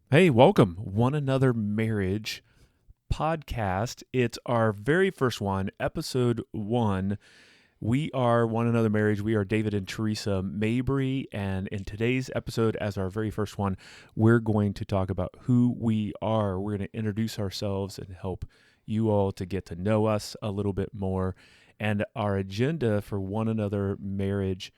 Hey, welcome. One Another Marriage podcast. It's our very first one, episode 1. We are One Another Marriage. We are David and Theresa Mabry. And in today's episode, as our very first one, we're going to talk about who we are. We're going to introduce ourselves and help you all to get to know us a little bit more. And our agenda for One Another Marriage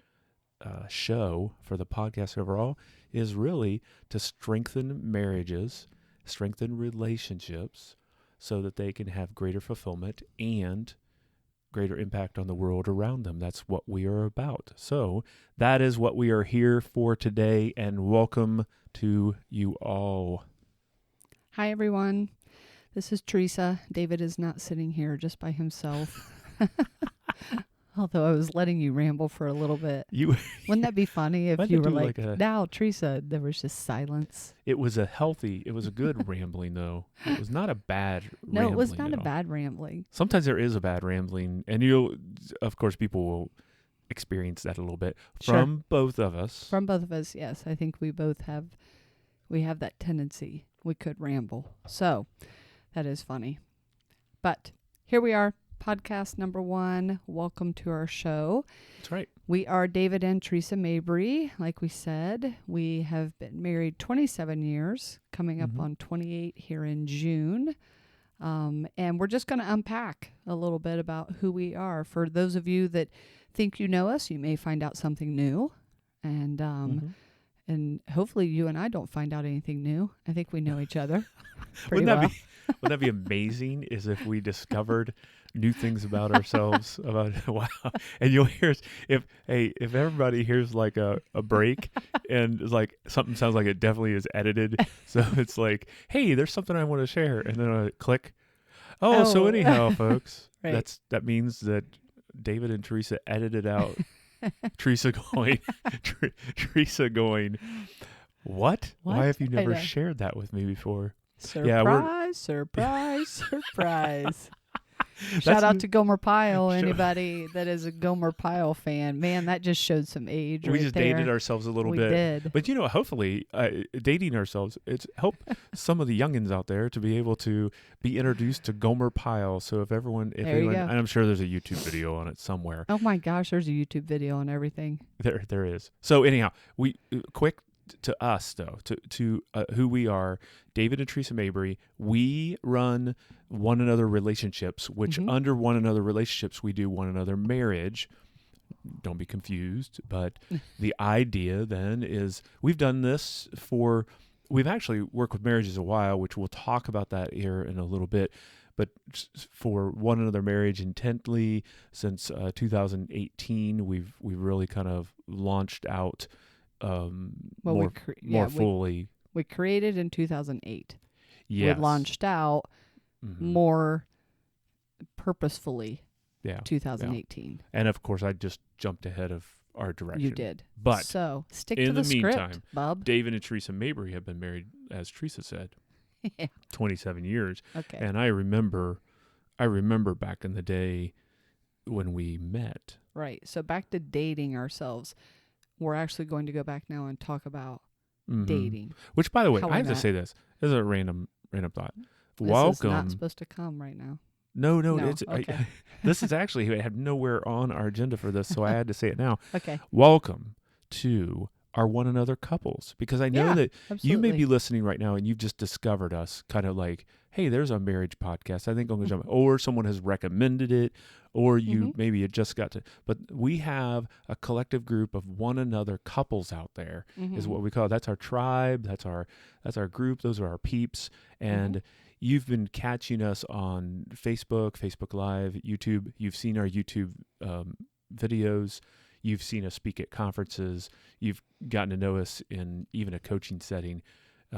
show for the podcast overall is really to strengthen marriages, strengthen relationships so that they can have greater fulfillment and greater impact on the world around them. That's what we are about. So that is what we are here for today, and welcome to you all. Hi, everyone. This is Theresa. David is not sitting here just by himself. Although I was letting you ramble for a little bit. Wouldn't that be funny if you were like now, Theresa, there was just silence. It was a good rambling, though. It was not a bad rambling. No, it was not a bad rambling. Sometimes there is a bad rambling, and of course, people will experience that a little bit from both of us. From both of us, yes. I think we have that tendency. We could ramble. So that is funny. But here we are. Podcast number 1. Welcome to our show. That's right. We are David and Theresa Mabry. Like we said, we have been married 27 years, coming up on 28 here in June. And we're just going to unpack a little bit about who we are. For those of you that think you know us, you may find out something new. And and hopefully you and I don't find out anything new. I think we know each other pretty well. Wouldn't that be amazing is if we discovered new things about ourselves wow. And you'll hear if everybody hears like a break and it's like something sounds like it definitely is edited. So it's like, hey, there's something I want to share. And then I click. So anyhow, folks, Right. that means that David and Theresa edited out Theresa going, what? Why have you never shared that with me before? Surprise, surprise. Shout out to Gomer Pyle. Anybody that is a Gomer Pyle fan. Man, that just showed some age We just dated ourselves a little bit. We did. But, hopefully dating ourselves, it's helped some of the youngins out there to be able to be introduced to Gomer Pyle. So if anyone, and I'm sure there's a YouTube video on it somewhere. Oh my gosh, there's a YouTube video on everything. There is. So anyhow, we quick to us though, to who we are, David and Theresa Mabry. We run One Another Relationships, which under One Another Relationships, we do One Another Marriage. Don't be confused, but the idea then is we've done this we've actually worked with marriages a while, which we'll talk about that here in a little bit. But for One Another Marriage intently since 2018, we've really kind of launched out more fully. We created in 2008. Yes. We launched out more purposefully 2018. Yeah. And of course, I just jumped ahead of our direction. You did. But so stick to the script, meantime, bub. David and Theresa Mabry have been married, as Theresa said, 27 years. Okay. And I remember back in the day when we met. Right. So back to dating ourselves. We're actually going to go back now and talk about dating. Which, by the way, I have to say this. This is a random thought. This is not supposed to come right now. No. It's okay. This is actually, I have nowhere on our agenda for this, so I had to say it now. Okay. Welcome to our One Another couples, because I know that absolutely. You may be listening right now and you've just discovered us, kind of like, hey, there's a marriage podcast. I think I'm going to jump, or someone has recommended it, or you maybe you just got to. But we have a collective group of One Another couples out there, is what we call it. That's our tribe. That's our group. Those are our peeps, and you've been catching us on Facebook Live, YouTube. You've seen our YouTube videos. You've seen us speak at conferences. You've gotten to know us in even a coaching setting.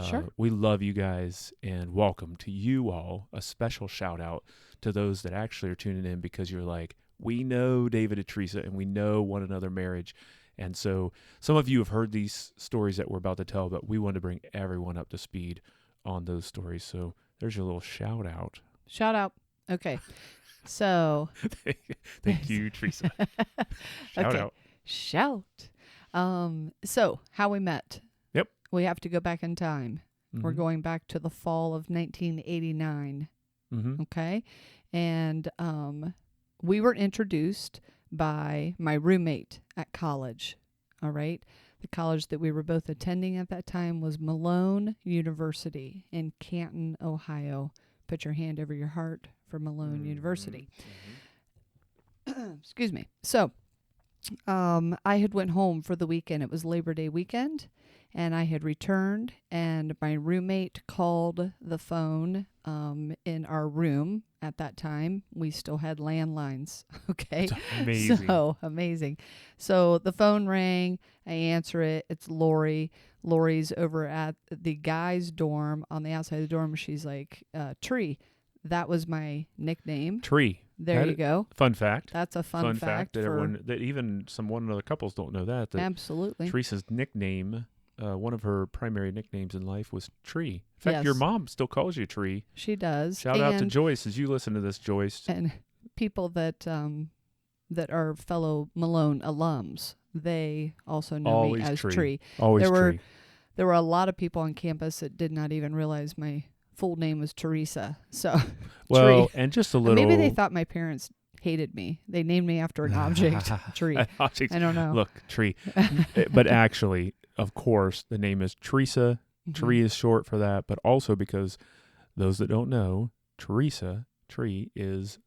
Sure. We love you guys, and welcome to you all. A special shout out to those that actually are tuning in, because you're like, we know David and Theresa, and we know One Another Marriage. And so some of you have heard these stories that we're about to tell, but we want to bring everyone up to speed on those stories. So there's your little shout out. Shout out. Okay. So. Thank you, Theresa. Shout out. Shout. So how we met. Yep. We have to go back in time. We're going back to the fall of 1989. Mm-hmm. Okay. And we were introduced by my roommate at college. All right. The college that we were both attending at that time was Malone University in Canton, Ohio. Put your hand over your heart for Malone University. Excuse me. So I had went home for the weekend. It was Labor Day weekend, and I had returned, and my roommate called the phone in our room at that time. We still had landlines. Okay. That's amazing. So amazing. So the phone rang. I answer it. It's Lori. Lori's over at the guys' dorm on the outside of the dorm. She's like, Tree. That was my nickname. Tree. There you go. Fun fact. That's a fun fact that everyone, that even one other couples don't know that. Absolutely. Teresa's nickname, one of her primary nicknames in life was Tree. In fact, Yes. your mom still calls you Tree. She does. Shout out to Joyce as you listen to this, Joyce. And people that are fellow Malone alums, they also know Always me as Tree. Tree. Always Tree. There were a lot of people on campus that did not even realize my full name was Theresa. So, Well, Tree. and just a And little. maybe they thought my parents hated me. They named me after an object, Tree. An object. I don't know. Look, Tree. But actually, of course, the name is Theresa. Tree is short for that, but also because those that don't know, Theresa Tree is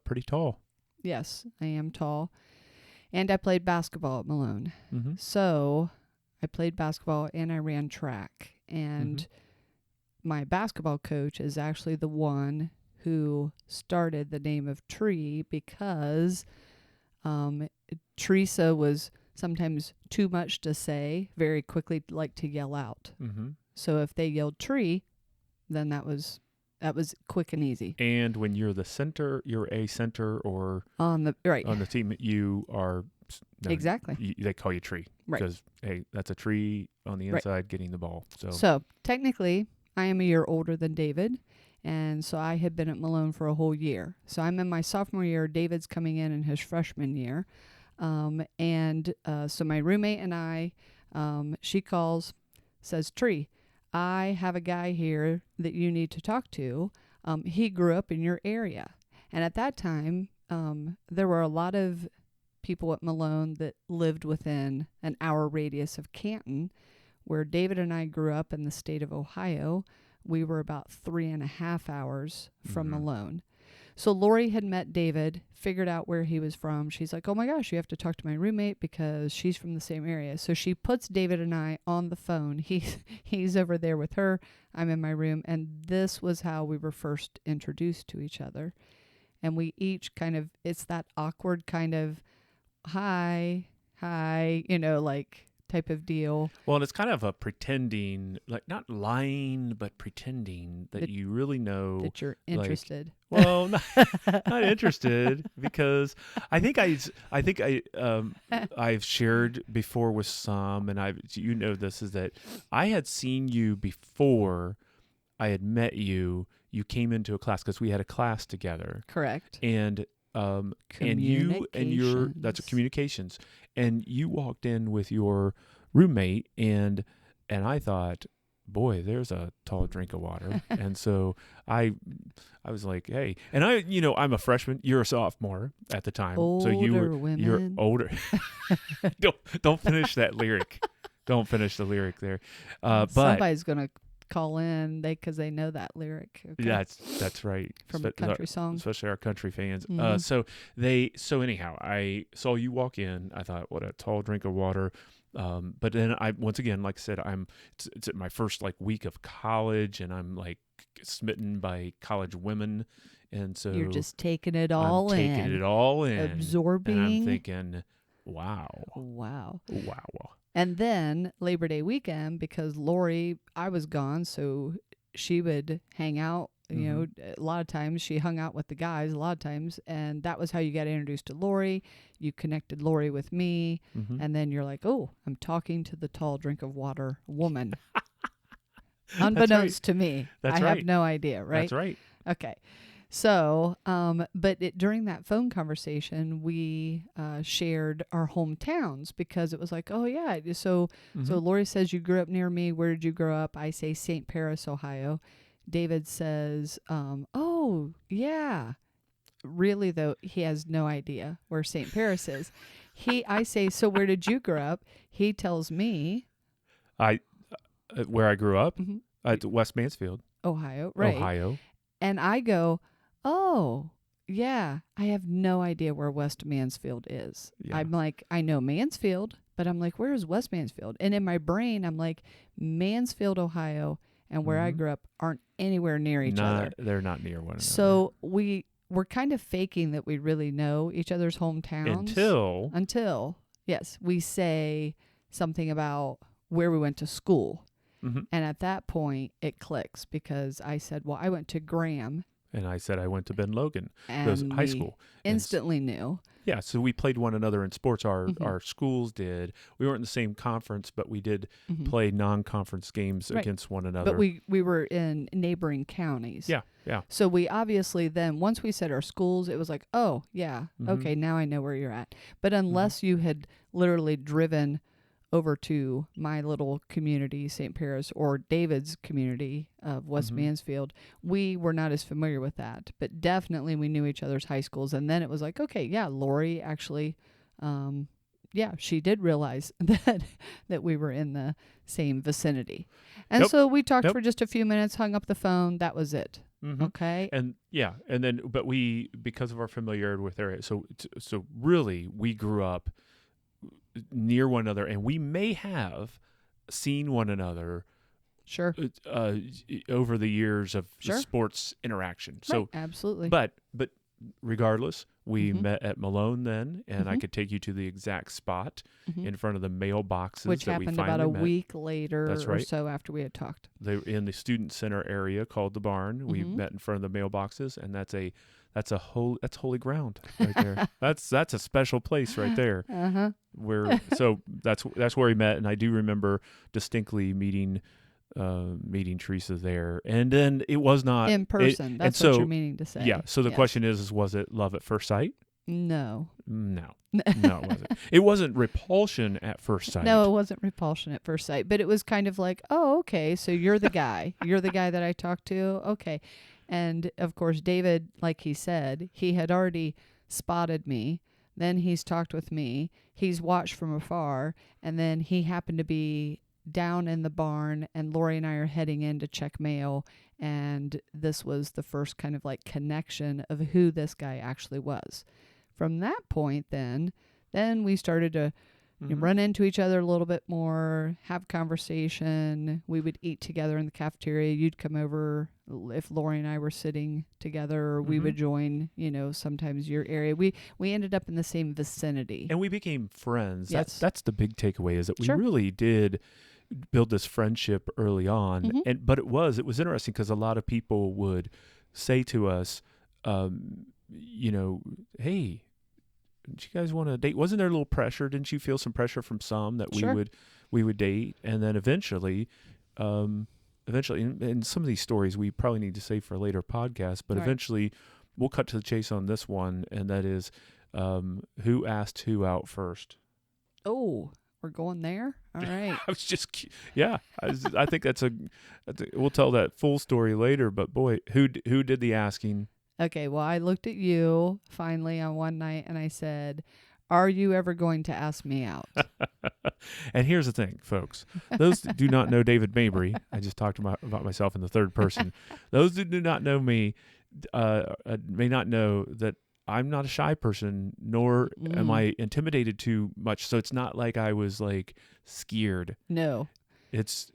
pretty tall. Yes, I am tall. And I played basketball at Malone. Mm-hmm. So I played basketball and I ran track. And my basketball coach is actually the one who started the name of Tree because Theresa was sometimes too much to say, very quickly like to yell out. Mm-hmm. So if they yelled Tree, then that was quick and easy. And when you're the center, you're a center, or On the team, you are exactly. They call you Tree, Right. Because hey, that's a tree on the inside getting the ball. So technically, I am a year older than David, and so I had been at Malone for a whole year. So I'm in my sophomore year. David's coming in his freshman year, so my roommate and I, she calls, says, Tree, I have a guy here that you need to talk to. He grew up in your area. And at that time, there were a lot of people at Malone that lived within an hour radius of Canton, where David and I grew up in the state of Ohio. We were about 3.5 hours from Malone. So Lori had met David, figured out where he was from. She's like, oh my gosh, you have to talk to my roommate because she's from the same area. So she puts David and I on the phone. He's over there with her. I'm in my room. And this was how we were first introduced to each other. And we each it's that awkward kind of, hi, type of deal. Well, and it's kind of a pretending, like not lying, but pretending that you really know that you're interested. Well, not interested, because I think I've shared before with some, and you know this, is that I had seen you before I had met you. You came into a class because we had a class together. Correct. And that's communications. And you walked in with your roommate, and I thought, boy, there's a tall drink of water. And so I was like, hey, and I'm a freshman, you're a sophomore at the time. Older so you're women. older. Don't finish that lyric. Don't finish the lyric there. But somebody's going to call in because they know that lyric. Okay? That's right. From a country song. Especially our country fans. Mm-hmm. So anyhow, I saw you walk in. I thought, what a tall drink of water. But then once again, like I said, it's my first week of college, and I'm smitten by college women. And so you're just taking it all in. Absorbing. And I'm thinking, wow. And then Labor Day weekend, because Lori, I was gone, so she would hang out. A lot of times she hung out with the guys, a lot of times, and that was how you got introduced to Lori. You connected Lori with me, and then you're like, oh, I'm talking to the tall drink of water woman. Unbeknownst to me. I have no idea, right? That's right. Okay. So, but during that phone conversation, we shared our hometowns because it was like, oh yeah. So Lori says you grew up near me. Where did you grow up? I say St. Paris, Ohio. David says, oh yeah. Really though, he has no idea where St. Paris is. I say, so where did you grow up? He tells me, where I grew up mhm, at West Mansfield, Ohio, right? Ohio. And I go, oh, yeah, I have no idea where West Mansfield is. Yeah. I'm like, I know Mansfield, but I'm like, where is West Mansfield? And in my brain, I'm like, Mansfield, Ohio, and where I grew up aren't anywhere near each other. They're not near one another. So we're kind of faking that we really know each other's hometowns. Until, yes, we say something about where we went to school. Mm-hmm. And at that point, it clicks because I said, well, I went to Graham. And I said I went to Ben Logan, And high school. Instantly knew. Yeah, so we played one another in sports. Our schools did. We weren't in the same conference, but we did play non-conference games against one another. But we were in neighboring counties. Yeah, yeah. So we obviously then, once we said our schools, it was like, oh, yeah, okay, now I know where you're at. But unless you had literally driven over to my little community, St. Paris, or David's community of West Mansfield, we were not as familiar with that. But definitely we knew each other's high schools. And then it was like, okay, yeah, Lori actually, she did realize that we were in the same vicinity. And so we talked for just a few minutes, hung up the phone. That was it. Mm-hmm. Okay. And then, but we, because of our familiarity with area, so really we grew up near one another, and we may have seen one another over the years of sports interaction. So absolutely. But regardless, we met at Malone then, and I could take you to the exact spot in front of the mailboxes, which happened about a week later or so after we had talked. They were in the student center area called the Barn. We met in front of the mailboxes, and that's holy ground right there. That's a special place right there. So that's where we met, and I do remember distinctly meeting Theresa there. And then it was not in person. That's what you're meaning to say. Yeah. So the question is was it love at first sight? No, it wasn't. It wasn't repulsion at first sight. No, it wasn't repulsion at first sight, but it was kind of like, oh, okay, so you're the guy. You're the guy that I talked to. Okay. And of course, David, like he said, he had already spotted me. Then he's talked with me. He's watched from afar. And then he happened to be down in the barn, and Lori and I are heading in to check mail. And this was the first kind of like connection of who this guy actually was. From that point, then we started to run into each other a little bit more, have conversation. We would eat together in the cafeteria. You'd come over if Lori and I were sitting together, or we would join, sometimes your area. We ended up in the same vicinity. And we became friends. Yes. That's the big takeaway, is that we really did build this friendship early on. But it was interesting because a lot of people would say to us, hey, did you guys want to date? Wasn't there a little pressure? Didn't you feel some pressure from some that we would date? And then eventually, and some of these stories we probably need to save for a later podcast, but eventually we'll cut to the chase on this one, and that is who asked who out first. Oh, we're going there? All right. I was just, I think we'll tell that full story later, but boy, who did the asking? Okay, well, I looked at you finally on one night and I said, are you ever going to ask me out? And here's the thing, folks. Those that do not know David Mabry, I just talked about myself in the third person. Those that do not know me may not know that I'm not a shy person, nor am I intimidated too much. So it's not like I was like scared. No.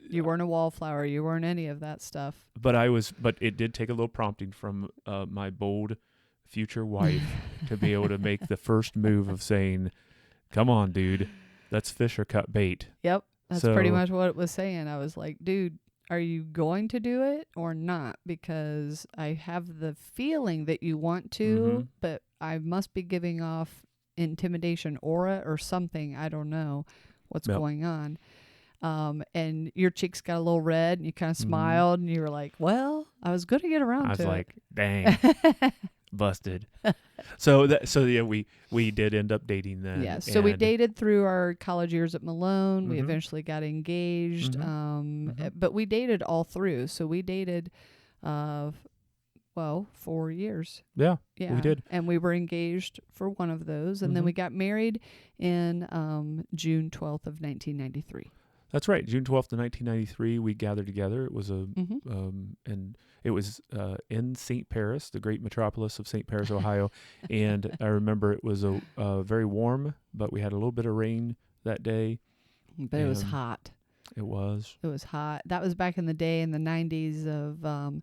You weren't a wallflower. You weren't any of that stuff. But it did take a little prompting from my bold future wife to be able to make the first move of saying, come on, dude, let's fish or cut bait. Yep. That's pretty much what it was saying. I was like, dude, are you going to do it or not? Because I have the feeling that you want to, but I must be giving off intimidation aura or something. I don't know what's going on. And your cheeks got a little red, and you kind of Mhm. smiled, and you were like, "Well, I was going to get around I was to like, dang, busted. So yeah, we did end up dating then. Yeah, so we and- dated through our college years at Malone. We Mhm. eventually got engaged, Mhm. but we dated all through. So we dated, 4 years. Yeah, Yeah, we did. and we were engaged for one of those, and then Mhm. we got married in June 12th of 1993. That's right. June 12th of 1993, we gathered together. It was Mm-hmm. and it was in St. Paris, the great metropolis of St. Paris, Ohio. And I remember it was a very warm, but we had a little bit of rain that day. But it was And hot. It was. It was hot. That was back in the day in the 90s of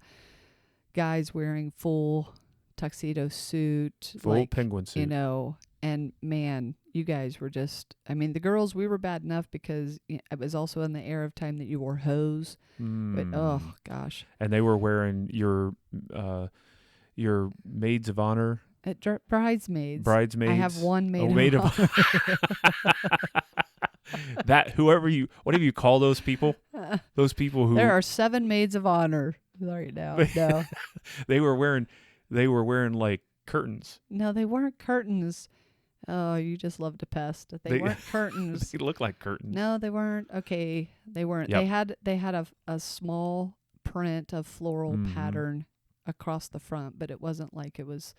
guys wearing full tuxedo suit, Full like, penguin suit. you know, and man, you guys were just, I mean, the girls, we were bad enough because it was also in the era of time that you wore hose. But, oh, gosh. And they were wearing your maids of honor. Bridesmaids. Bridesmaids. I have one maid, maid of of that whatever you call those people, honor. those people who There are 7 maids of honor right now. No. they were wearing like curtains. No, they weren't curtains. Oh, you just love to pest. They weren't curtains. They look like curtains. No, they weren't. Okay, they weren't. Yep. They had a small print of floral Mhm. pattern across the front, but it wasn't like it was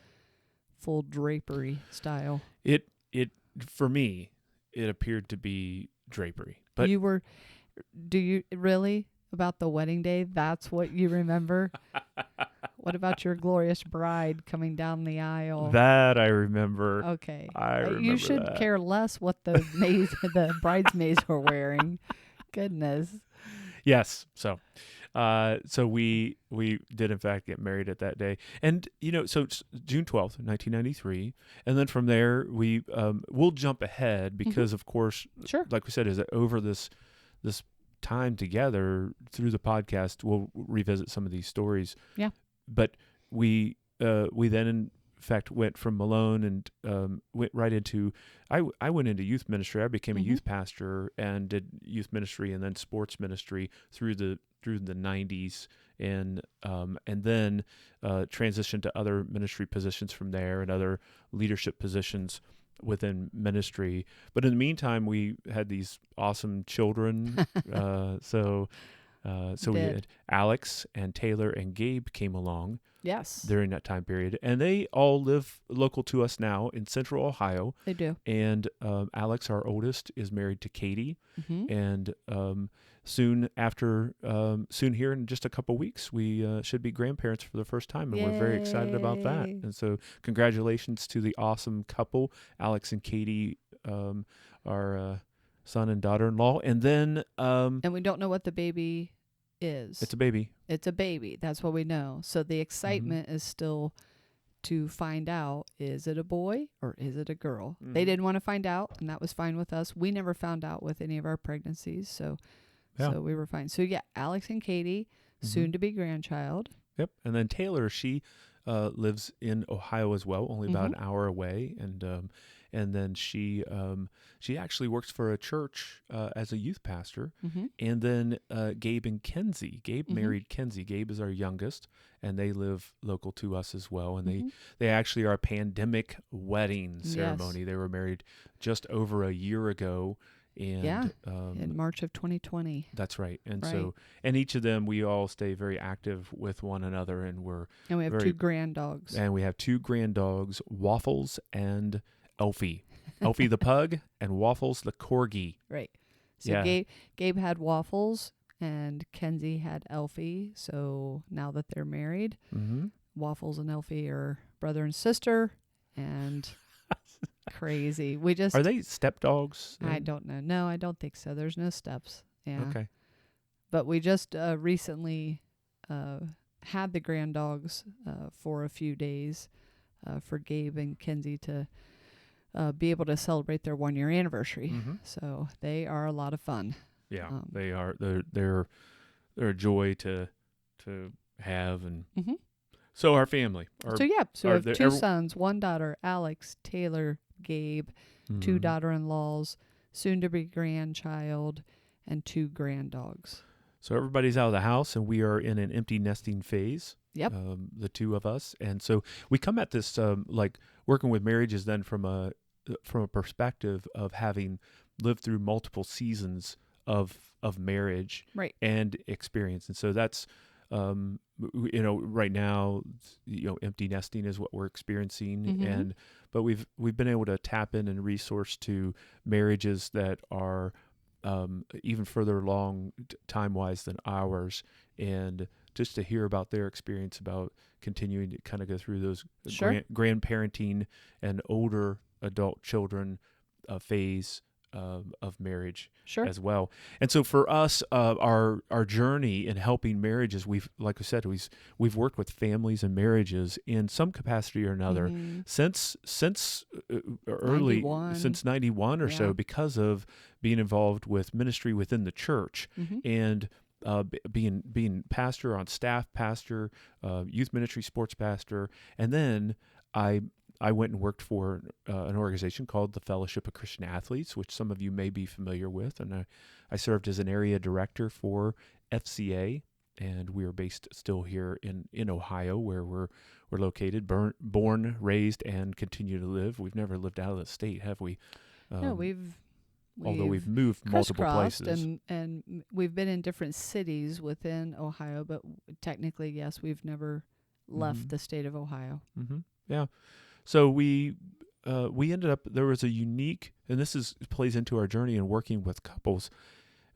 full drapery style. It for me, it appeared to be drapery. But Do you really about the wedding day? That's what you remember? What about your glorious bride coming down the aisle? that I remember. Okay. I remember You should that. care less what the the bridesmaids were wearing. Goodness. Yes. So we did in fact get married at that day, and so it's June 12th, 1993, and then from there we'll jump ahead because of course, Sure. like we said, is that over this time together through the podcast, we'll revisit some of these stories. Yeah. But we then in fact went from Malone and went right into I went into youth ministry. I became a youth pastor and did youth ministry and then sports ministry through the 90s, and then transitioned to other ministry positions from there and other leadership positions within ministry. But in the meantime, we had these awesome children. So we had Alex and Taylor and Gabe came along. Yes. During that time period, and they all live local to us now in Central Ohio. They do. And Alex, our oldest, is married to Katie, Mm-hmm. and soon here in just a couple weeks, we should be grandparents for the first time, and we're very excited about that. Yay. And so, congratulations to the awesome couple, Alex and Katie, our son and daughter-in-law. And then, And we don't know what the baby is. it's a baby. It's a baby. That's what we know. So the excitement is still to find out, is it a boy or is it a girl? They didn't want to find out, and that was fine with us. We never found out with any of our pregnancies, so we were fine. So yeah, Alex and Katie, soon to be grandchild. Yep. And then Taylor, she lives in Ohio as well, only about an hour away, and then she actually works for a church as a youth pastor. And then Gabe and Kenzie. Gabe married Kenzie. Gabe is our youngest, and they live local to us as well. And they actually are a pandemic wedding ceremony. Yes. They were married just over a year ago. And in March of 2020. That's right. And Right. so, and each of them, we all stay very active with one another, and we have very- 2 grand dogs. and we have 2 grand dogs, Waffles and Elfie. Elfie the pug and Waffles the corgi. Right. So Yeah. Gabe had Waffles and Kenzie had Elfie. So now that they're married, Waffles and Elfie are brother and sister, and crazy. We just Are they step dogs? I don't know. No, I don't think so. There's no steps. Yeah. Okay. But we just recently had the grand dogs for a few days for Gabe and Kenzie to be able to celebrate their 1-year anniversary. So they are a lot of fun. Yeah, they are. They're a joy to have, and so our family. So we have 2 sons, 1 daughter, Alex, Taylor, Gabe, 2 daughter-in-laws, soon to be grandchild, and 2 grand dogs. So everybody's out of the house, and we are in an empty nesting phase. Yep. The two of us, and so we come at this like working with marriages then from a perspective of having lived through multiple seasons of marriage Right. and experience, and so that's right now empty nesting is what we're experiencing, Mm-hmm. and but we've been able to tap in and resource to marriages that are even further along time wise than ours, and just to hear about their experience about continuing to kind of go through those Sure. grandparenting and older adult children phase of marriage Sure. as well. And so for us, our journey in helping marriages, like I said, we've worked with families and marriages in some capacity or another Mm-hmm. since early 91. since 91 or Yeah. so, because of being involved with ministry within the church, Mm-hmm. and being pastor on staff, pastor, youth ministry, sports pastor, and then I went and worked for an organization called the Fellowship of Christian Athletes, which some of you may be familiar with, and I served as an area director for FCA, and we are based still here in Ohio, where we're located, born, raised, and continue to live. We've never lived out of the state, have we? No, we've although we've moved multiple crisscrossed places. and we've been in different cities within Ohio, but technically, yes, we've never left Mhm. the state of Ohio. Mm-hmm. Yeah. So we ended up, there was a unique, and plays into our journey in working with couples.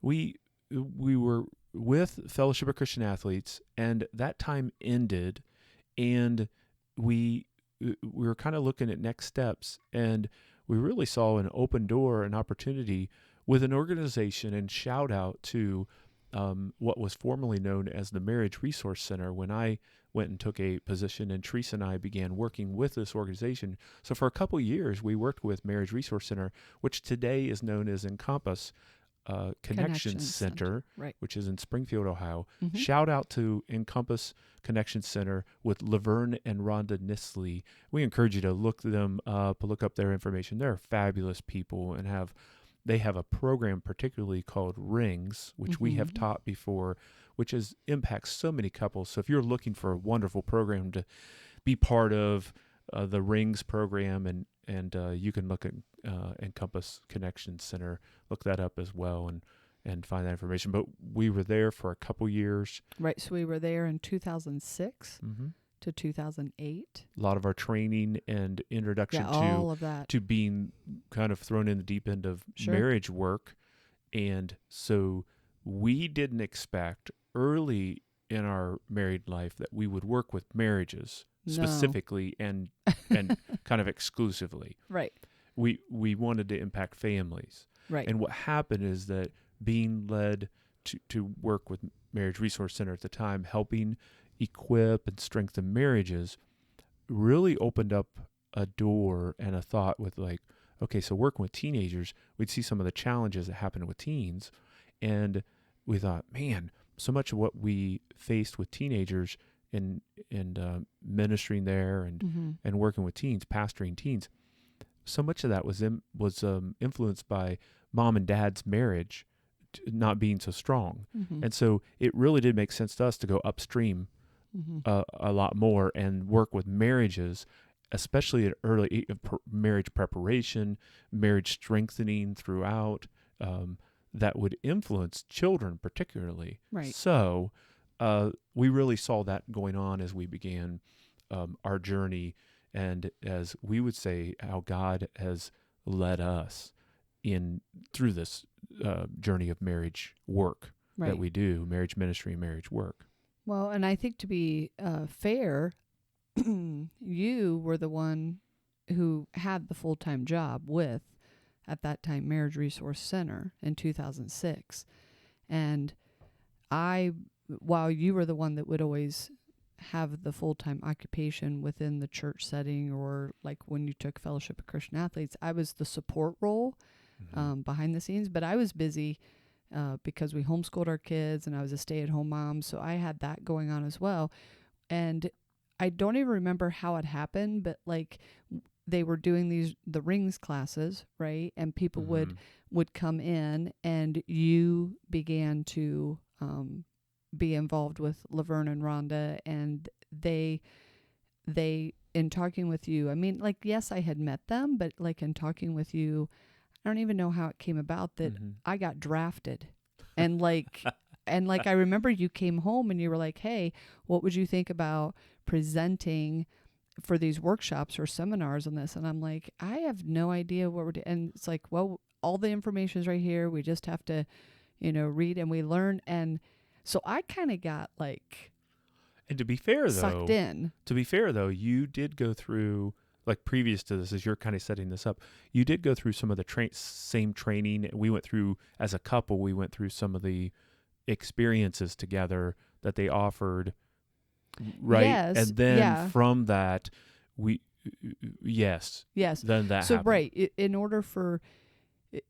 We were with Fellowship of Christian Athletes, and that time ended, and we were kind of looking at next steps, and we really saw an open door, an opportunity with an organization, and shout out to what was formerly known as the Marriage Resource Center when I went and took a position, and Theresa and I began working with this organization. So for a couple of years, we worked with Marriage Resource Center, which today is known as Encompass Connection Center, Right. which is in Springfield, Ohio. Mm-hmm. Shout out to Encompass Connection Center with Laverne and Rhonda Nisley. We encourage you to look them up, look up their information. They're fabulous people, and they have a program particularly called Rings, which we have Mm-hmm. taught before, which impacts so many couples. So if you're looking for a wonderful program to be part of, the Rings program, and you can look at Encompass Connection Center, look that up as well, and find that information. But we were there for a couple years. Right. So we were there in 2006 Mm-hmm. to 2008. A lot of our training and introduction Yeah, all of that. to being kind of thrown in the deep end of Sure. marriage work. And so we didn't expect early in our married life that we would work with marriages No. specifically and kind of exclusively. Right. We wanted to impact families. Right. And what happened is that being led to work with Marriage Resource Center at the time, helping equip and strengthen marriages, really opened up a door and a thought with, like, okay, so working with teenagers, we'd see some of the challenges that happen with teens, and we thought, man, so much of what we faced with teenagers and ministering there and Mm-hmm. and working with teens, pastoring teens, so much of that was influenced by mom and dad's marriage not being so strong, Mm-hmm. and so it really did make sense to us to go upstream Mm-hmm. a lot more and work with marriages, especially at early marriage preparation, marriage strengthening throughout, that would influence children particularly. Right. So we really saw that going on as we began our journey, and as we would say, how God has led us in through this journey of marriage work Right. that we do, marriage ministry and marriage work. Well, and I think to be fair, you were the one who had the full-time job with, at that time, Marriage Resource Center in 2006. And while you were the one that would always have the full-time occupation within the church setting, or like when you took Fellowship of Christian Athletes, I was the support role behind the scenes, but I was busy because we homeschooled our kids and I was a stay-at-home mom, so I had that going on as well. And I don't even remember how it happened, but like they were doing the Rings classes, right? And people would would come in, and you began to be involved with Laverne and Rhonda, and they in talking with you, I mean, like, yes, I had met them, but like in talking with you, I don't even know how it came about that I got drafted. And like I remember you came home and you were like, "Hey, what would you think about presenting for these workshops or seminars on this?" And I'm like, "I have no idea what we're doing." And it's like, "Well, all the information is right here. We just have to, read and we learn." And so I kind of got like And to be fair, sucked in. You did go through, like previous to this, as you're kind of setting this up, you did go through some of the same training. We went through, as a couple, we went through some of the experiences together that they offered, right? Yes. And then from that, Yes. then that so happened. Right. In order for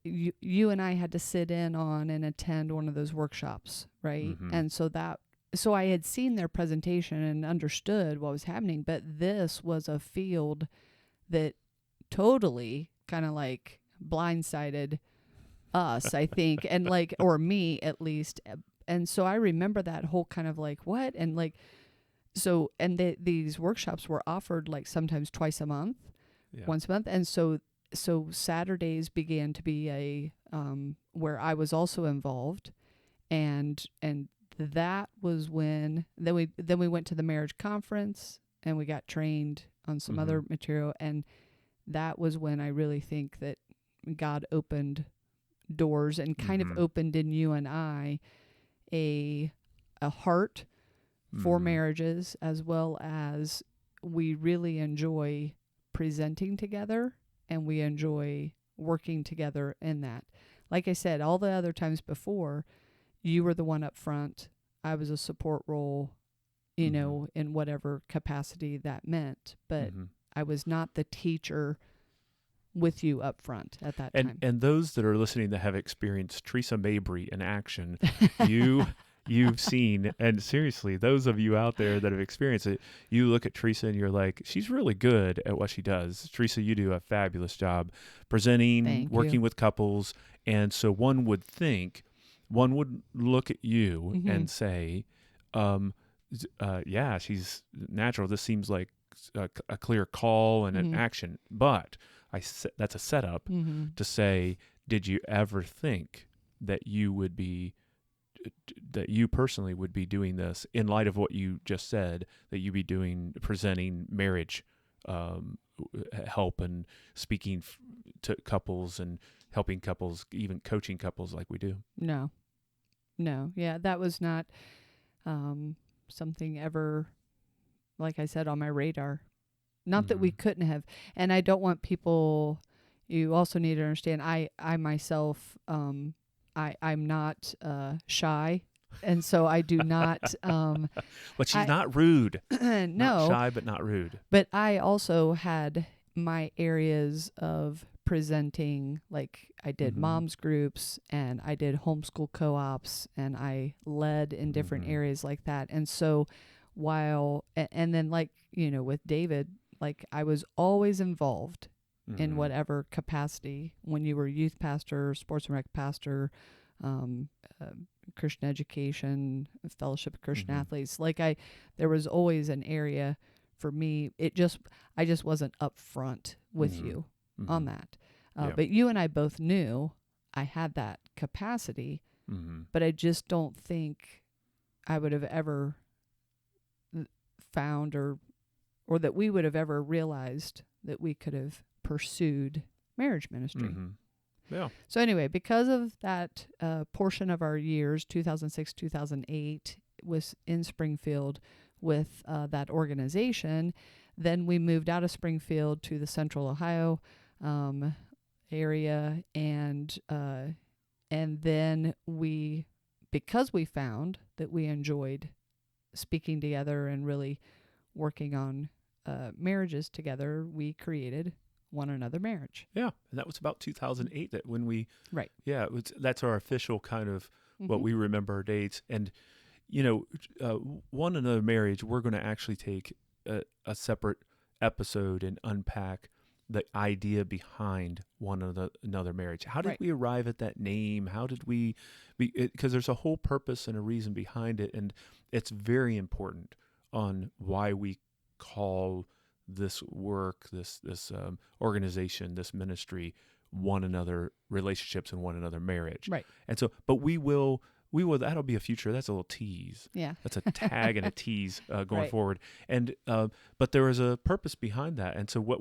you and I had to sit in on and attend one of those workshops, right? And so I had seen their presentation and understood what was happening, but this was a field that totally kind of like blindsided us, I think, and like, or me at least. And so I remember that whole kind of like, what? And like, so, and these workshops were offered like sometimes twice a month, once a month. And so Saturdays began to be a, where I was also involved. And that was when, then we went to the marriage conference and we got trained on some other material. And that was when I really think that God opened doors and kind of opened in you and I a heart for marriages, as well as we really enjoy presenting together and we enjoy working together in that. Like I said, all the other times before, you were the one up front. I was a support role, in whatever capacity that meant, but I was not the teacher with you up front at that time. And those that are listening that have experienced Theresa Mabry in action, you've seen, and seriously, those of you out there that have experienced it, you look at Theresa and you're like, she's really good at what she does. Theresa, you do a fabulous job presenting, working with couples. And so one would look at you and say, yeah, she's natural. This seems like a clear call and an action. But that's a setup to say, did you ever think that you personally would be doing this in light of what you just said, that you'd be presenting marriage help and speaking to couples and helping couples, even coaching couples like we do? No. Yeah, that was not something ever, like I said, on my radar. Not that we couldn't have. And I don't want people, you also need to understand, I myself, I'm not shy. And so I do not. But she's not rude. No. Not shy, but not rude. But I also had my areas of presenting, like I did moms groups and I did homeschool co-ops and I led in different areas like that. And so and then like, with David, like I was always involved in whatever capacity when you were youth pastor, sports and rec pastor, Christian education, fellowship of Christian athletes. Like there was always an area for me. I just wasn't up front with you on that. But you and I both knew I had that capacity, but I just don't think I would have ever found or that we would have ever realized that we could have pursued marriage ministry. Yeah. So anyway, because of that portion of our years, 2006, 2008, was in Springfield with that organization, then we moved out of Springfield to the Central Ohio area, and then because we found that we enjoyed speaking together and really working on marriages together, we created One Another Marriage. Yeah, and that was about 2008 that when we... Right. Yeah, that's our official kind of what we remember our dates. And, One Another Marriage, we're going to actually take a separate episode and unpack the idea behind another marriage. How did Right. we arrive at that name? How did we? Because there's a whole purpose and a reason behind it, and it's very important on why we call this work, this organization, this ministry, one another relationships and one another marriage. Right. And so, but we will. That'll be a future. That's a little tease. Yeah. That's a tag and a tease going Right. forward. And but there is a purpose behind that. And so what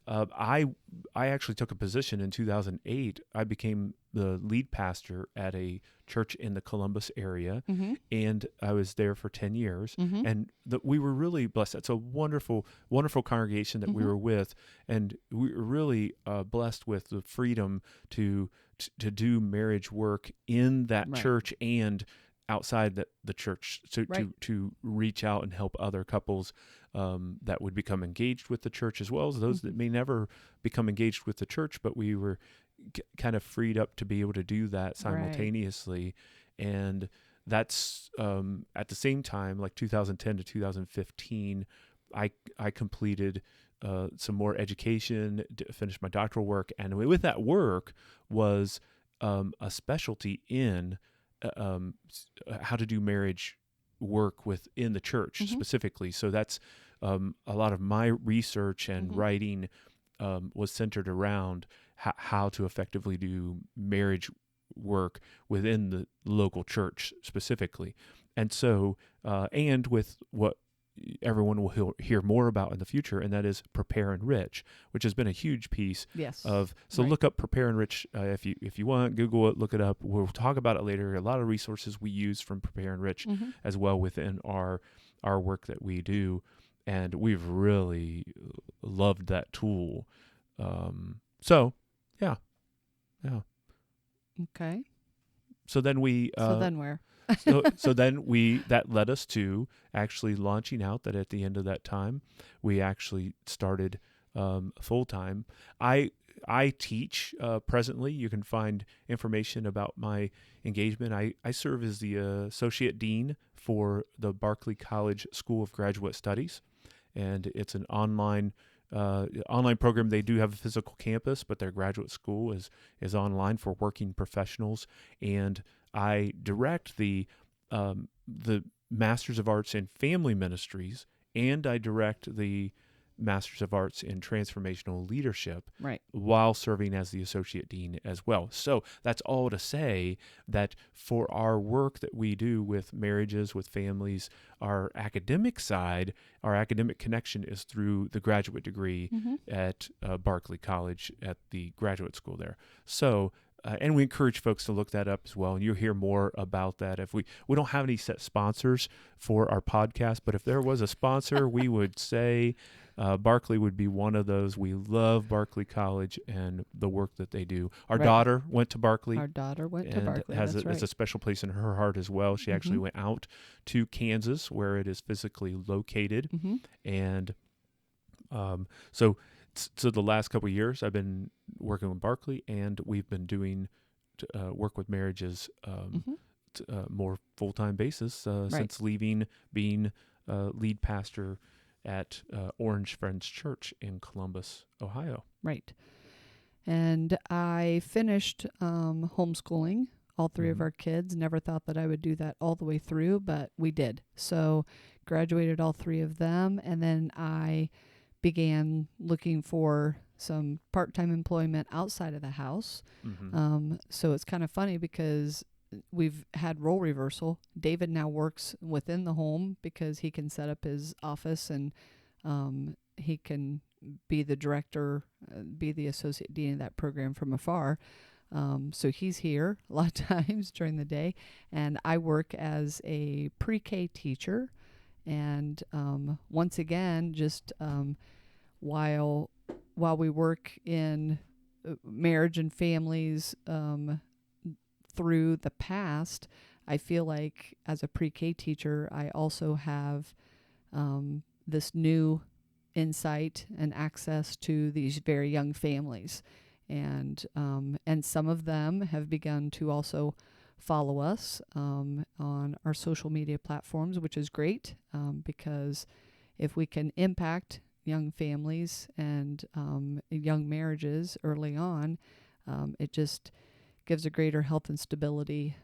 I actually took a position in 2008. I became the lead pastor at a church in the Columbus area, Mm-hmm. and I was there for 10 years. Mm-hmm. And we were really blessed. It's a wonderful, wonderful congregation that we Mhm. were with, and we were really blessed with the freedom to do marriage work in that Right. church and outside the church, Right. to reach out and help other couples that would become engaged with the church, as well as those that may never become engaged with the church, but we were kind of freed up to be able to do that simultaneously. And that's at the same time, like 2010 to 2015, I completed some more education, finished my doctoral work, and with that work was a specialty in how to do marriage work within the church Mhm. specifically. So that's a lot of my research and Mhm. writing was centered around how to effectively do marriage work within the local church specifically. And so, and with what everyone will hear more about in the future, and that is Prepare Enrich, which has been a huge piece Yes. of. So Right. look up Prepare Enrich if you want, Google it, look it up. We'll talk about it later. A lot of resources we use from Prepare Enrich Mm-hmm. as well within our work that we do, and we've really loved that tool. So yeah. Okay. So then we So then where? so then that led us to actually launching out. That at the end of that time, we actually started full time. I teach presently. You can find information about my engagement. I serve as the associate dean for the Berkeley College School of Graduate Studies, and it's an online program. They do have a physical campus, but their graduate school is online for working professionals. And I direct the Masters of Arts in Family Ministries, and I direct the Masters of Arts in Transformational Leadership, Right. while serving as the associate dean as well. So that's all to say that for our work that we do with marriages, with families, our academic side, our academic connection is through the graduate degree Mm-hmm. at Berkeley College at the graduate school there. So, and we encourage folks to look that up as well. And you'll hear more about that. If we don't have any set sponsors for our podcast, but if there was a sponsor, we would say Berkeley would be one of those. We love Berkeley College and the work that they do. Our Right. daughter went to Berkeley. Our daughter went to And Berkeley. has That's right. a special place in her heart as well. She actually Mhm. went out to Kansas, where it is physically located, Mm-hmm. and so the last couple of years, I've been working with Berkeley, and we've been doing work with marriages Mm-hmm. more full-time basis Right. since leaving being lead pastor at Orange Friends Church in Columbus, Ohio. Right. And I finished homeschooling all three of Mhm. our kids. Never thought that I would do that all the way through, but we did. So graduated all three of them, and then I began looking for some part-time employment outside of the house. Mhm. So it's kind of funny because we've had role reversal. David now works within the home because he can set up his office, and he can be the director, be the associate dean of that program from afar. So he's here a lot of times during the day, and I work as a pre-K teacher. And once again, just while we work in marriage and families through the past, I feel like as a pre-K teacher, I also have this new insight and access to these very young families, and some of them have begun to also follow us on our social media platforms, which is great, because if we can impact young families and young marriages early on, it just gives a greater health and stability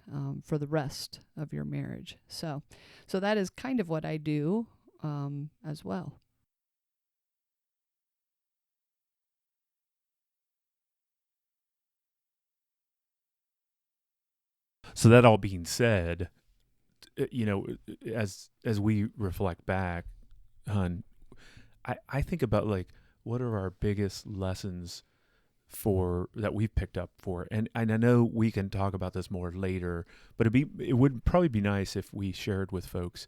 for the rest of your marriage. So that is kind of what I do as well. So that all being said, as we reflect back, hon, I think about like what are our biggest lessons for that we've picked up for, and I know we can talk about this more later, but it would probably be nice if we shared with folks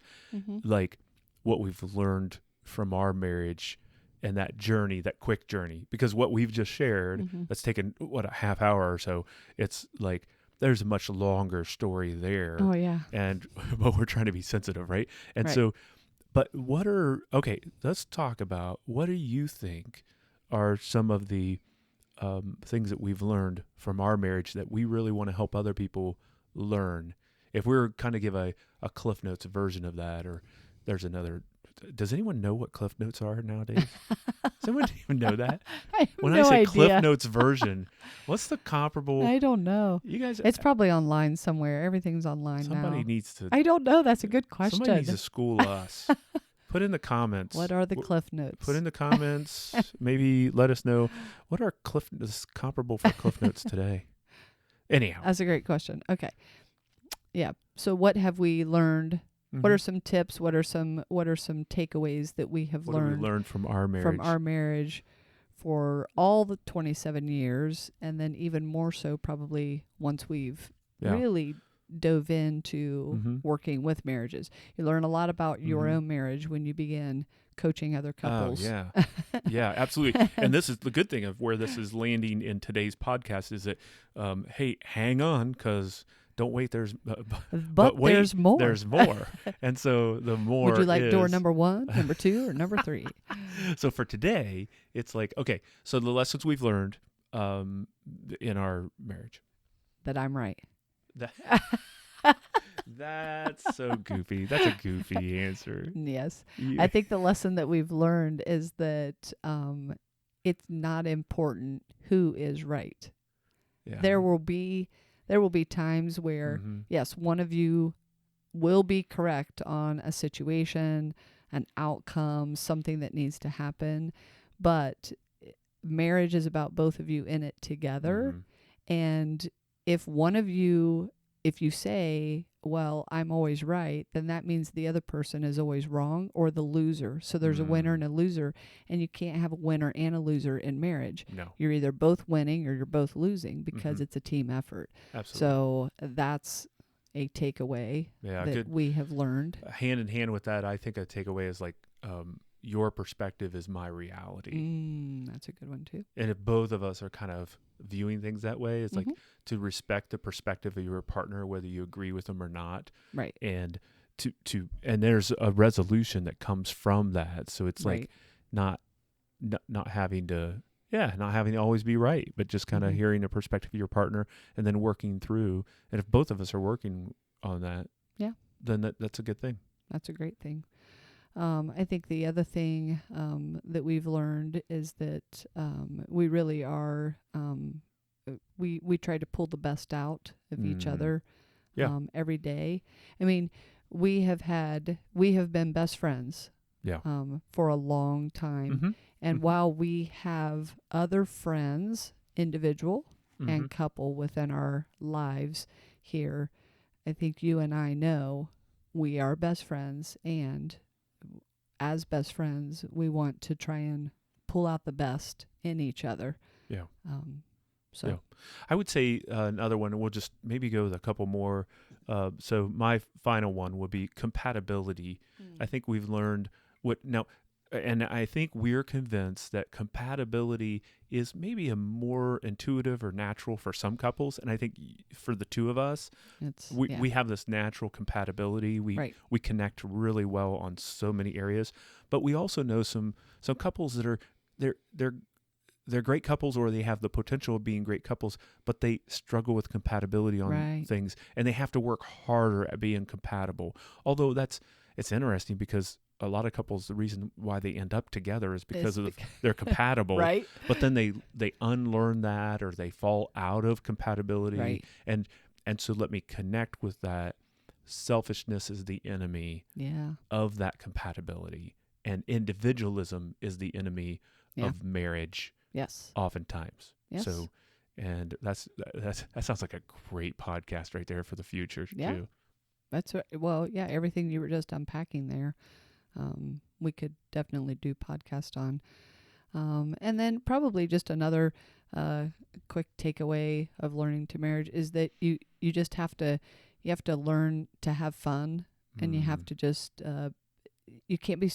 like what we've learned from our marriage and that journey, that quick journey, because what we've just shared that's taken a half hour or so, it's like there's a much longer story there. Oh yeah. And but we're trying to be sensitive, right? And Right. so, but let's talk about what do you think are some of the things that we've learned from our marriage that we really want to help other people learn. If we were kind of give a Cliff Notes version of that, or there's another. Does anyone know what Cliff Notes are nowadays? Does anyone even know that? I have When no I say idea. Cliff Notes version, what's the comparable? I don't know. You guys, It's probably online somewhere. Everything's online somebody now. needs to. I don't know. That's a good question. Somebody needs to school us. Put in the comments. What are the Cliff Notes? Put in the comments. Maybe let us know what are comparable for Cliff Notes today. Anyhow, That's a great question. Okay. Yeah. So what have we learned? What are some tips? What are some takeaways that we have learned from our marriage? From our marriage for all the 27 years, and then even more so probably once we've really dove into working with marriages. You learn a lot about your own marriage when you begin coaching other couples. Oh, yeah. Yeah, absolutely. And this is the good thing of where this is landing in today's podcast is that, hey, hang on, because don't wait. There's but wait, there's more. There's more. And so the more Would you like is, door number 1, number 2, or number 3? So for today, it's like, okay, so the lessons we've learned in our marriage. That I'm right. That's so goofy. That's a goofy answer. Yes. I think the lesson that we've learned is that it's not important who is right. Yeah. There will be times where, yes, one of you will be correct on a situation, an outcome, something that needs to happen, but marriage is about both of you in it together. And if one of you, if you say, well, I'm always right, then that means the other person is always wrong or the loser. So there's a winner and a loser, and you can't have a winner and a loser in marriage. No. You're either both winning or you're both losing because it's a team effort. Absolutely. So that's a takeaway that we have learned. Hand in hand with that, I think a takeaway is like your perspective is my reality. That's a good one too. And if both of us are kind of viewing things that way, it's like to respect the perspective of your partner, whether you agree with them or not. Right. And and there's a resolution that comes from that. So it's like not having to always be right, but just kind of hearing the perspective of your partner and then working through. And if both of us are working on that, then that's a good thing. That's a great thing. I think the other thing that we've learned is that we really are, we try to pull the best out of each other every day. I mean, we have been best friends for a long time. And while we have other friends, individual and couple within our lives here, I think you and I know we are best friends, and as best friends, we want to try and pull out the best in each other. Yeah. So I would say another one, we'll just maybe go with a couple more. So my final one would be compatibility. I think we've learned and I think we're convinced that compatibility is maybe a more intuitive or natural for some couples. And I think for the two of us, we have this natural compatibility. We connect really well on so many areas, but we also know some couples that are, they're great couples, or they have the potential of being great couples, but they struggle with compatibility on things, and they have to work harder at being compatible. Although it's interesting because a lot of couples, the reason why they end up together is because It's they're compatible. right? But then they unlearn that, or they fall out of compatibility. Right. And so let me connect with that. Selfishness is the enemy Yeah. of that compatibility, and individualism is the enemy Yeah. of marriage Yes. oftentimes. Yes. So, and that sounds like a great podcast right there for the future Yeah. too. That's well, yeah, everything you were just unpacking there, we could definitely do podcast on. And then probably just another quick takeaway of learning to marriage is that you just have to learn to have fun, and you have to just you can't be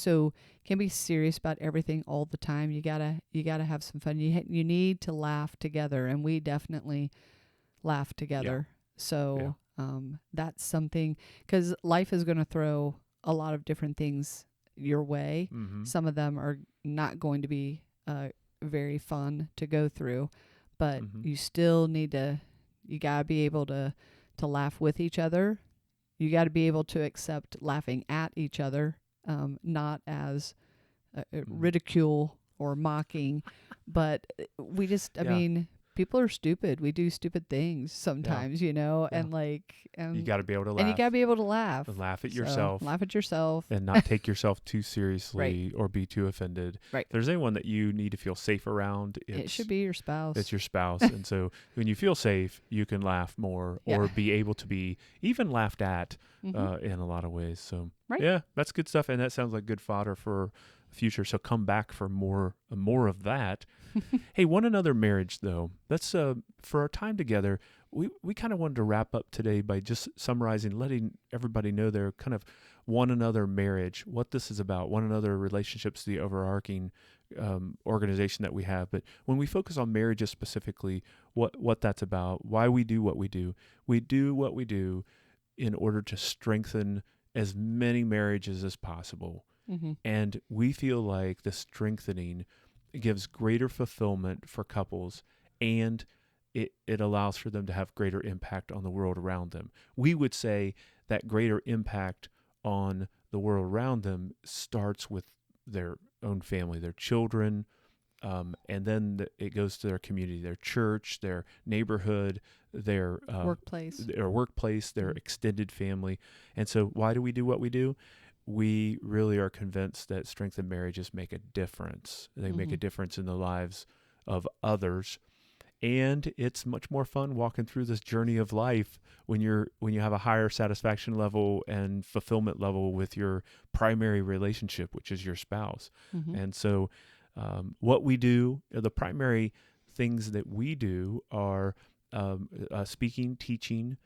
serious about everything all the time. You gotta have some fun. You need to laugh together, and we definitely laugh together. So that's something, because life is going to throw a lot of different things your way. Mm-hmm. Some of them are not going to be very fun to go through, but Mm-hmm. you still need to, you got to be able to laugh with each other. You got to be able to accept laughing at each other, not as ridicule or mocking, but we just, I mean, people are stupid. We do stupid things sometimes, you know, and you got to be able to laugh. And you got to be able to laugh. And laugh at So, yourself. Laugh at yourself. And not take yourself too seriously or be too offended. Right. If there's anyone that you need to feel safe around, it should be your spouse. It's your spouse. And so when you feel safe, you can laugh more or be able to be even laughed at in a lot of ways. So, yeah, that's good stuff. And that sounds like good fodder for future. So come back for more of that. Hey, one another marriage though. Let's for our time together, we kind of wanted to wrap up today by just summarizing, letting everybody know their kind of one another marriage, what this is about, one another relationships, the overarching organization that we have. But when we focus on marriages specifically, what that's about, why we do what we do what we do in order to strengthen as many marriages as possible. Mm-hmm. And we feel like the strengthening gives greater fulfillment for couples, and it allows for them to have greater impact on the world around them. We would say that greater impact on the world around them starts with their own family, their children, and then it goes to their community, their church, their neighborhood, their workplace, their extended family. And so why do we do what we do? We really are convinced that strengthened marriages make a difference. They make a difference in the lives of others. And it's much more fun walking through this journey of life when you have a higher satisfaction level and fulfillment level with your primary relationship, which is your spouse. And so what we do, the primary things that we do are speaking, teaching,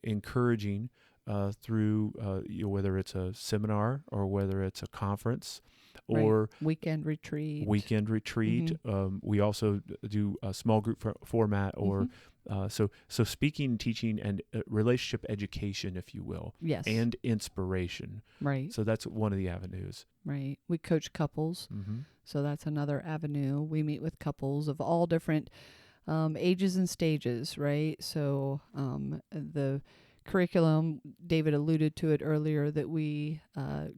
encouraging, through whether it's a seminar or whether it's a conference or weekend retreat. We also do a small group format or so speaking, teaching, and relationship education, if you will. Yes. And inspiration. Right. So that's one of the avenues. Right. We coach couples. So that's another avenue. We meet with couples of all different ages and stages, right? So the curriculum, David alluded to it earlier, that we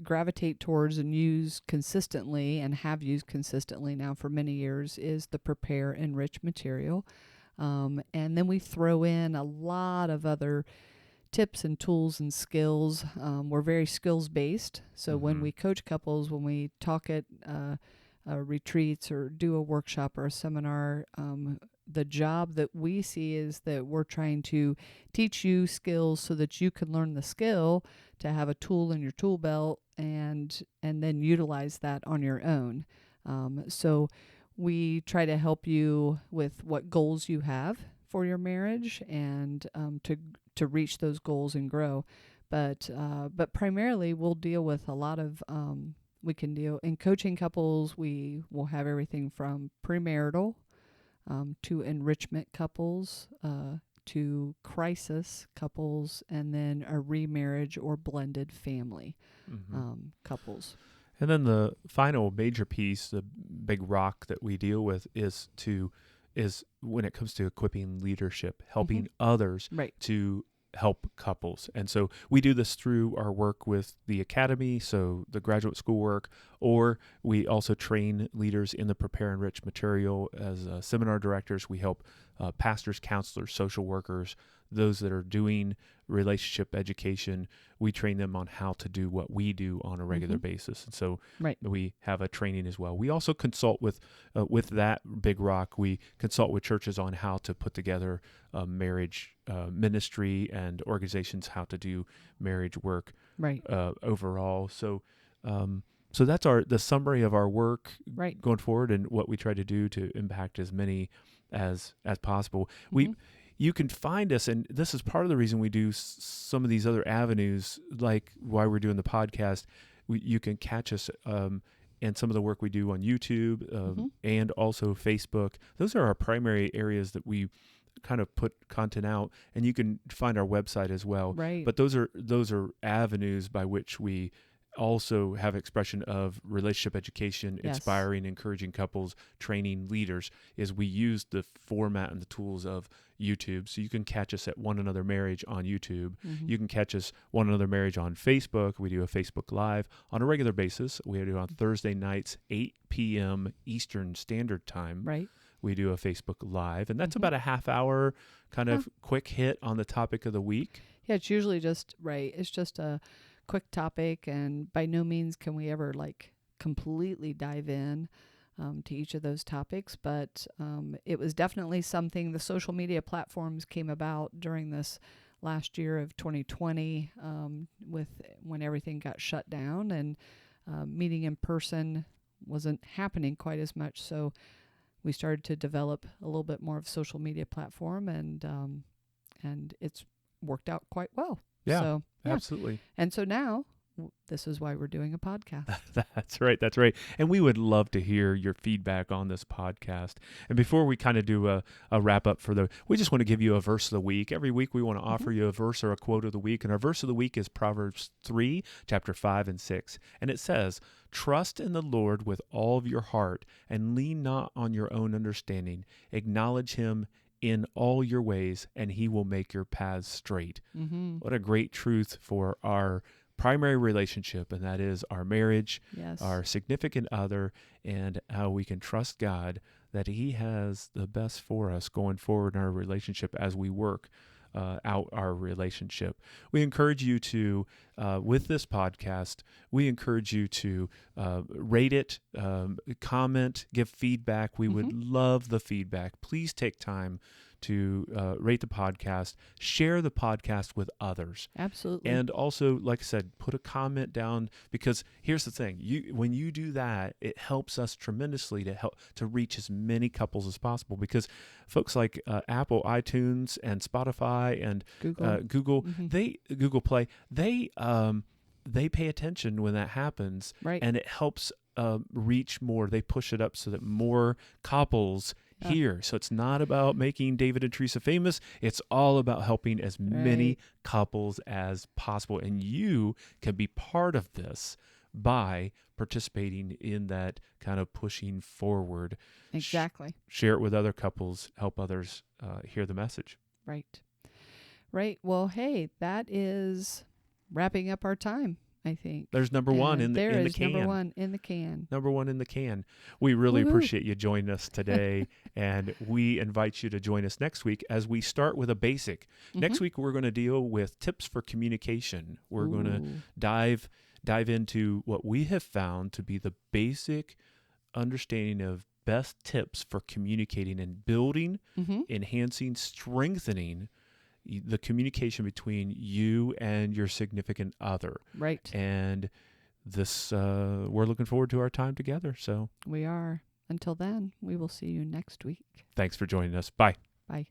gravitate towards and use consistently and have used consistently now for many years is the Prepare Enrich material. And then we throw in a lot of other tips and tools and skills. We're very skills based. So when we coach couples, when we talk at retreats or do a workshop or a seminar, the job that we see is that we're trying to teach you skills so that you can learn the skill to have a tool in your tool belt and then utilize that on your own. So we try to help you with what goals you have for your marriage and to reach those goals and grow. But primarily we'll deal with a lot of we can deal in coaching couples. We will have everything from premarital to enrichment couples, to crisis couples, and then a remarriage or blended family couples. And then the final major piece, the big rock that we deal with is when it comes to equipping leadership, helping others to help couples. And so we do this through our work with the academy, so the graduate school work, or we also train leaders in the Prepare Enrich material as seminar directors. We help pastors, counselors, social workers, those that are doing relationship education. We train them on how to do what we do on a regular basis. And so we have a training as well. We also consult with that Big Rock. We consult with churches on how to put together a marriage ministry and organizations, how to do marriage work overall. So so that's the summary of our work going forward and what we try to do to impact as many as possible. You can find us, and this is part of the reason we do some of these other avenues, like why we're doing the podcast. You can catch us and some of the work we do on YouTube and also Facebook. Those are our primary areas that we kind of put content out, and you can find our website as well. But those are avenues by which we also have expression of relationship education, inspiring, encouraging couples, training leaders, is we use the format and the tools of YouTube. So you can catch us at One Another Marriage on YouTube. You can catch us One Another Marriage on Facebook. We do a Facebook Live on a regular basis. We do it on Thursday nights, 8 p.m. Eastern Standard Time. We do a Facebook Live, and that's about a half hour kind of quick hit on the topic of the week. Yeah, it's usually just, it's just a quick topic, and by no means can we ever completely dive in to each of those topics, but it was definitely something. The social media platforms came about during this last year of 2020 when everything got shut down, and meeting in person wasn't happening quite as much, so we started to develop a little bit more of a social media platform, and it's worked out quite well. Yeah, absolutely. And so now, this is why we're doing a podcast. That's right. And we would love to hear your feedback on this podcast. And before we kind of do a wrap up we just want to give you a verse of the week. Every week we want to offer you a verse or a quote of the week. And our verse of the week is Proverbs 3, chapter 5 and 6. And it says, "Trust in the Lord with all of your heart and lean not on your own understanding. Acknowledge him in all your ways, and he will make your paths straight." What a great truth for our primary relationship, and that is our marriage, our significant other, and how we can trust God that he has the best for us going forward in our relationship as we work out our relationship. We encourage you to, with this podcast, we encourage you to rate it, comment, give feedback. We would love the feedback. Please take time to rate the podcast, share the podcast with others. Absolutely. And also, like I said, put a comment down, because here's the thing. When you do that, it helps us tremendously to reach as many couples as possible, because folks like Apple, iTunes, and Spotify, and Google, Google Play, they pay attention when that happens, and it helps reach more. They push it up so that more couples hear. So it's not about making David and Theresa famous. It's all about helping as many couples as possible. And you can be part of this by participating in that kind of pushing forward. Exactly. Share it with other couples. Help others hear the message. Right. Well, hey, that is wrapping up our time, I think. There's number one in the can. Number one in the can. Number one in the can. We really appreciate you joining us today, and we invite you to join us next week as we start with a basic. Next week, we're going to deal with tips for communication. We're going to dive into what we have found to be the basic understanding of best tips for communicating and building, enhancing, strengthening the communication between you and your significant other. And this, we're looking forward to our time together. So we are. Until then, we will see you next week. Thanks for joining us. Bye. Bye.